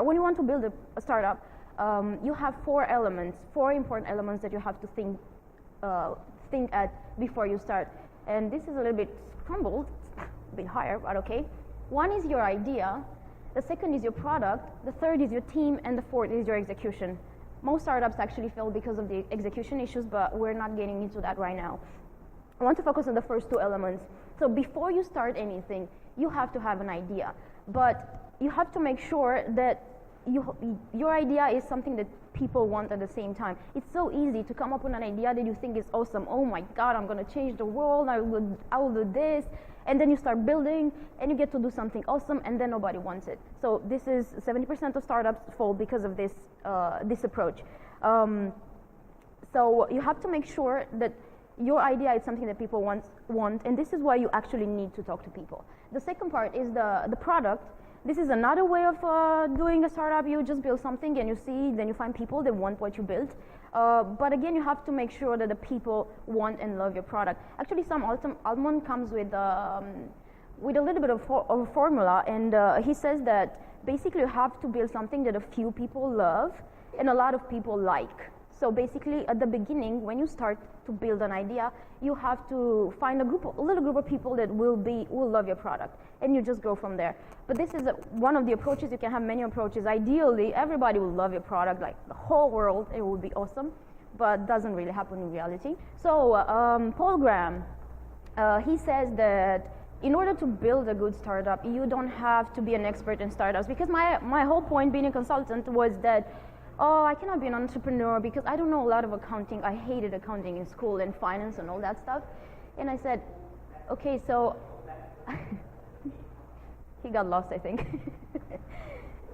when you want to build a startup, you have four important elements that you have to think at before you start. And this is a little bit crumbled, a bit higher, but okay. One is your idea, the second is your product, the third is your team, and the fourth is your execution. Most startups actually fail because of the execution issues, but we're not getting into that right now. I want to focus on the first two elements. So before you start anything, you have to have an idea, but you have to make sure that your idea is something that people want at the same time. It's so easy to come up with an idea that you think is awesome. Oh my God, I'm going to change the world. I will do this. And then you start building and you get to do something awesome, and then nobody wants it. So this is 70% of startups fall because of this approach. So you have to make sure that your idea is something that people want, and this is why you actually need to talk to people. The second part is the product. This is another way of doing a startup. You just build something and then you find people that want what you built. But again, you have to make sure that the people want and love your product. Actually, Sam Altman comes with a little bit of a formula, and he says that basically you have to build something that a few people love and a lot of people like. So basically, at the beginning, when you start to build an idea, you have to find a little group of people that will love your product, and you just go from there. But this is one of the approaches. You can have many approaches. Ideally, everybody will love your product, like the whole world. It would be awesome, but doesn't really happen in reality. So Paul Graham, he says that in order to build a good startup, you don't have to be an expert in startups, because my whole point being a consultant was that, oh, I cannot be an entrepreneur because I don't know a lot of accounting. I hated accounting in school and finance and all that stuff. And I said, okay, so he got lost, I think.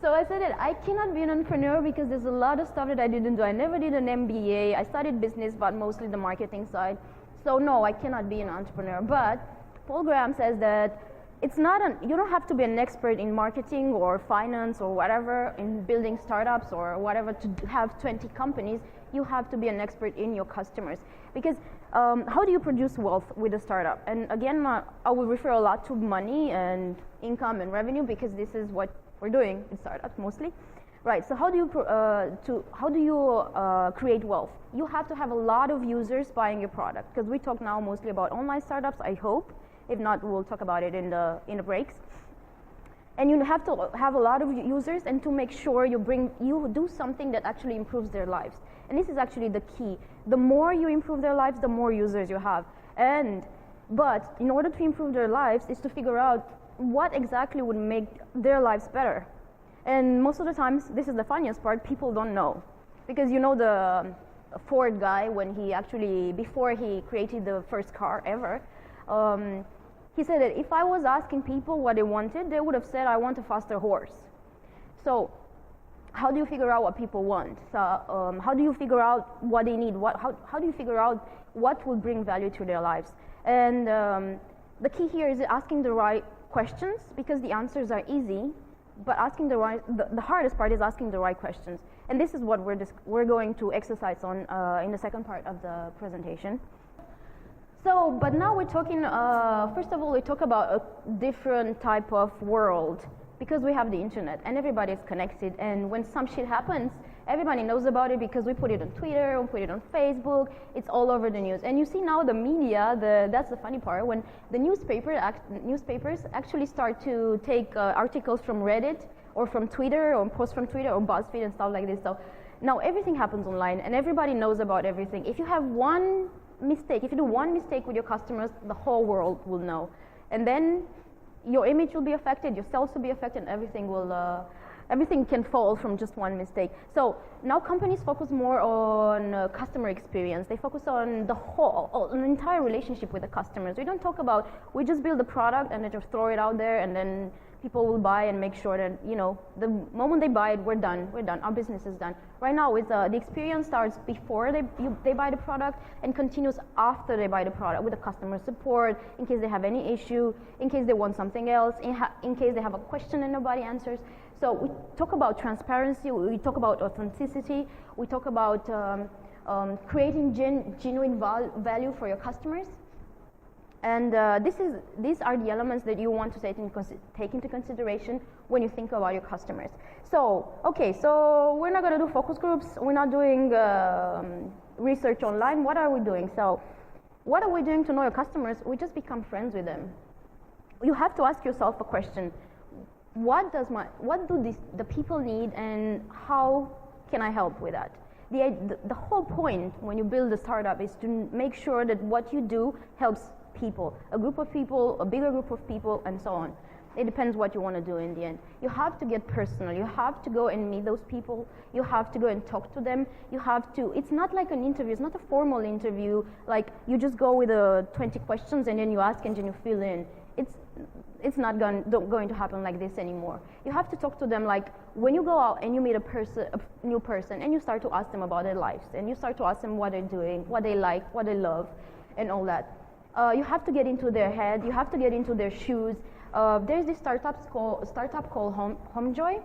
So I said that I cannot be an entrepreneur because there's a lot of stuff that I didn't do. I never did an MBA. I studied business, but mostly the marketing side. So no, I cannot be an entrepreneur. But Paul Graham says that you don't have to be an expert in marketing or finance or whatever, in building startups or whatever, to have 20 companies. You have to be an expert in your customers. Because how do you produce wealth with a startup? And again, I will refer a lot to money and income and revenue, because this is what we're doing in startups mostly. Right, so how do you create wealth? You have to have a lot of users buying your product, because we talk now mostly about online startups, I hope. If not, we'll talk about it in the breaks. And you have to have a lot of users, and to make sure you do something that actually improves their lives. And this is actually the key. The more you improve their lives, the more users you have. But in order to improve their lives is to figure out what exactly would make their lives better. And most of the times, this is the funniest part, people don't know. Because you know the Ford guy, before he created the first car ever, he said that if I was asking people what they wanted, they would have said, I want a faster horse. So how do you figure out what people want? So how do you figure out what they need? How do you figure out what will bring value to their lives? And the key here is asking the right questions, because the answers are easy, but the hardest part is asking the right questions. And this is what we're going to exercise on in the second part of the presentation. So, but now we're talking, first of all, we talk about a different type of world, because we have the internet and everybody's connected, and when some shit happens, everybody knows about it because we put it on Twitter, we put it on Facebook, it's all over the news. And you see now the media, that's the funny part, when the newspapers actually start to take articles from Reddit or from Twitter or posts from Twitter or BuzzFeed and stuff like this. So now everything happens online and everybody knows about everything. If you have one mistake, if you do one mistake with your customers, the whole world will know. And then your image will be affected, your sales will be affected, and everything can fall from just one mistake. So now companies focus more on customer experience. They focus on an entire relationship with the customers. We don't talk about, we just build a product and then just throw it out there and then people will buy and make sure that, the moment they buy it, we're done, our business is done. Right now, the experience starts before they buy the product and continues after they buy the product, with the customer support, in case they have any issue, in case they want something else, in case they have a question and nobody answers. So we talk about transparency, we talk about authenticity, we talk about creating genuine value for your customers. And these are the elements that you want to take into consideration when you think about your customers. So, okay, so we're not going to do focus groups. We're not doing research online. What are we doing? So, what are we doing to know your customers? We just become friends with them. You have to ask yourself a question. What do the people need, and how can I help with that? The whole point when you build a startup is to make sure that what you do helps people, a group of people, a bigger group of people, and so on. It depends what you want to do in the end. You have to get personal. You have to go and meet those people. You have to go and talk to them. You have to, it's not like an interview. It's not a formal interview, like you just go with 20 questions and then you ask and then you fill in. It's not going to happen like this anymore. You have to talk to them like when you go out and you meet a new person, and you start to ask them about their lives, and you start to ask them what they're doing, what they like, what they love, and all that. You have to get into their head. You have to get into their shoes. There's this startup called HomeJoy.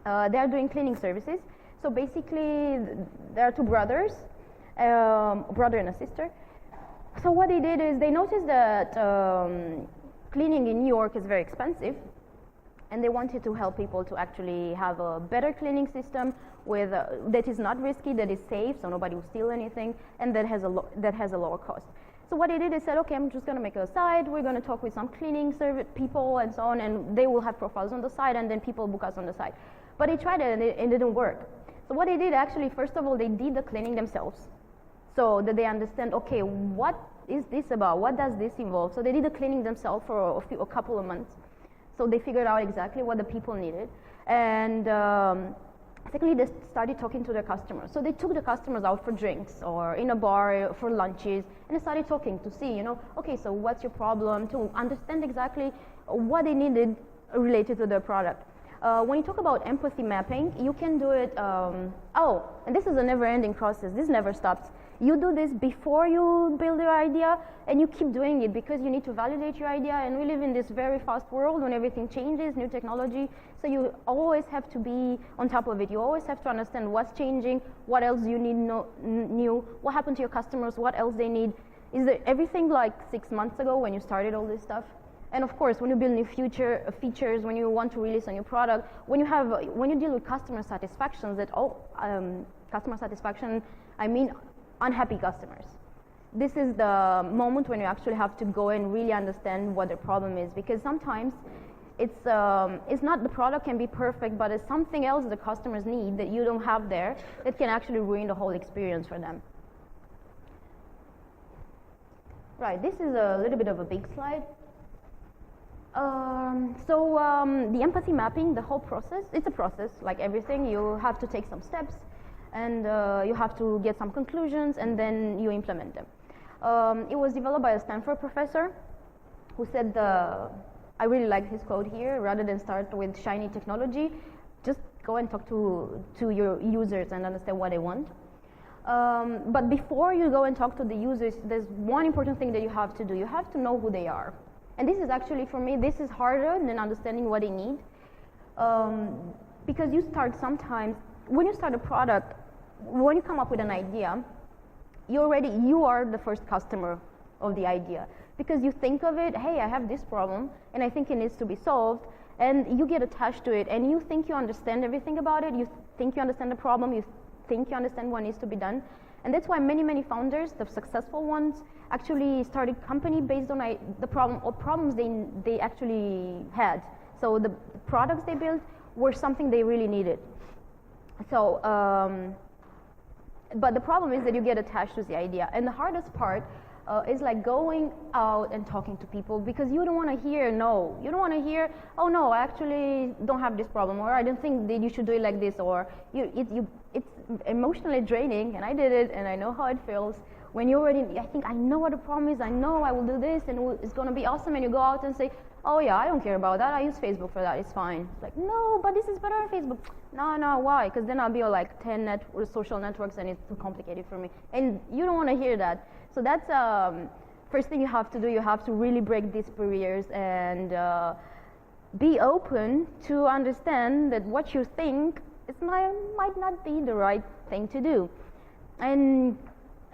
They are doing cleaning services. So basically, there are two brothers, a brother and a sister. So what they did is they noticed that cleaning in New York is very expensive, and they wanted to help people to actually have a better cleaning system with that is not risky, that is safe, so nobody will steal anything, and that has a lower cost. So what they did is said, okay, I'm just going to make a site. We're going to talk with some cleaning service people and so on, and they will have profiles on the site, and then people book us on the site. But they tried it, and it didn't work. So what they did actually, first of all, they did the cleaning themselves, so that they understand, okay, what is this about? What does this involve? So they did the cleaning themselves for a couple of months. So they figured out exactly what the people needed. And secondly, they started talking to their customers. So they took the customers out for drinks or in a bar for lunches, and they started talking to see, okay, so what's your problem, to understand exactly what they needed related to their product. When you talk about empathy mapping, you can do it, and this is a never-ending process. This never stops. You do this before you build your idea, and you keep doing it because you need to validate your idea, and we live in this very fast world when everything changes, new technology, so you always have to be on top of it. You always have to understand what's changing, what else you need new, what happened to your customers, what else they need. Is there everything like 6 months ago when you started all this stuff? And of course, when you build new features, when you want to release a new product, when you deal with customer satisfaction, customer satisfaction, I mean unhappy customers. This is the moment when you actually have to go and really understand what their problem is, because sometimes it's not the product can be perfect, but it's something else the customers need that you don't have there that can actually ruin the whole experience for them. Right, this is a little bit of a big slide. The empathy mapping, the whole process, it's a process like everything. You have to take some steps, and you have to get some conclusions, and then you implement them. It was developed by a Stanford professor who said, I really like his quote here, rather than start with shiny technology, just go and talk to your users and understand what they want. But before you go and talk to the users, there's one important thing that you have to do. You have to know who they are. And this is actually, for me, this is harder than understanding what they need. Because you start sometimes, when you start a product, when you come up with an idea, you are the first customer of the idea. Because you think of it, hey, I have this problem, and I think it needs to be solved, and you get attached to it, and you think you understand everything about it, you think you understand the problem, you think you understand what needs to be done. And that's why many founders, the successful ones, actually started company based on the problem or problems they actually had. So the products they built were something they really needed. So, but the problem is that you get attached to the idea. And the hardest part is like going out and talking to people, because you don't want to hear no. You don't want to hear, oh no, I actually don't have this problem, or I don't think that you should do it like this, or it's emotionally draining, and I did it, and I know how it feels. When you're already, I think I know what the problem is, I know I will do this, and it's going to be awesome, and you go out and say, oh yeah, I don't care about that, I use Facebook for that, it's fine. It's like, no, but this is better on Facebook. No, why? Because then I'll be on like 10 social networks, and it's too complicated for me. And you don't want to hear that. So that's first thing you have to do. You have to really break these barriers and be open to understand that what you think might not be the right thing to do. And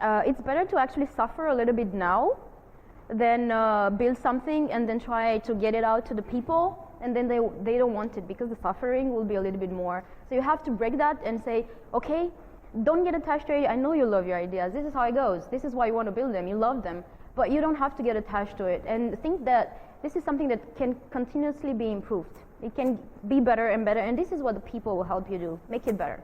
it's better to actually suffer a little bit now than build something and then try to get it out to the people, and then they don't want it because the suffering will be a little bit more. So you have to break that and say, okay, don't get attached to it. I know you love your ideas. This is how it goes. This is why you want to build them. You love them. But you don't have to get attached to it. And think that this is something that can continuously be improved. It can be better and better. And this is what the people will help you do. Make it better.